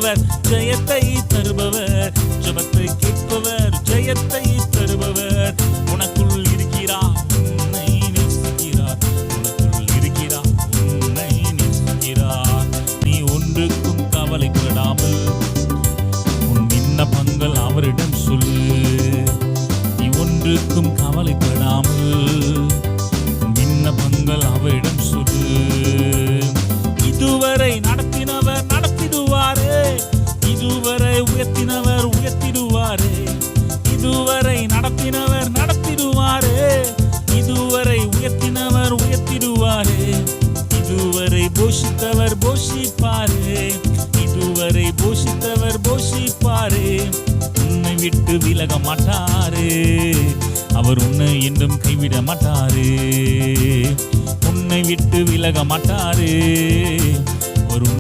கேட்பவர் ஜெயத்தை தருபவர், ஜெபத்தை கேட்பவர் ஜெயத்தை தருபவர். உனக்குள் இருக்கிறார், உன்னை நேசிக்கிறார். உனக்குள் இருக்கிறார், உன்னை நேசிக்கிறார். நீ ஒன்றுக்கும் கவலைப்படாமல் உன் விண்ணப்பங்கள் அவரிடம் சொல்லு. நீ ஒன்றுக்கும் கவலைப்படாமல் உன் விண்ணப்பங்கள் அவரிடம் சொல்லு. இதுவரை நடத்தினவர் நடத்திடுவாரே, இதுவரை உயர்த்தினவர் உயர்த்திடுவாரே. இதுவரை நடத்தினவர் நடத்திடுவாரே, இதுவரை உயர்த்தினவர் உயர்த்திடுவாரே. இதுவரை போஷித்தவர் போஷிப்பாரே, இதுவரை போஷித்தவர் போஷிப்பாரே. உன்னை விட்டு விலக மாட்டாரே, அவர் உன்னை என்றும் கைவிட மாட்டாரே. உன்னை விட்டு விலக மாட்டாரே, ஒரு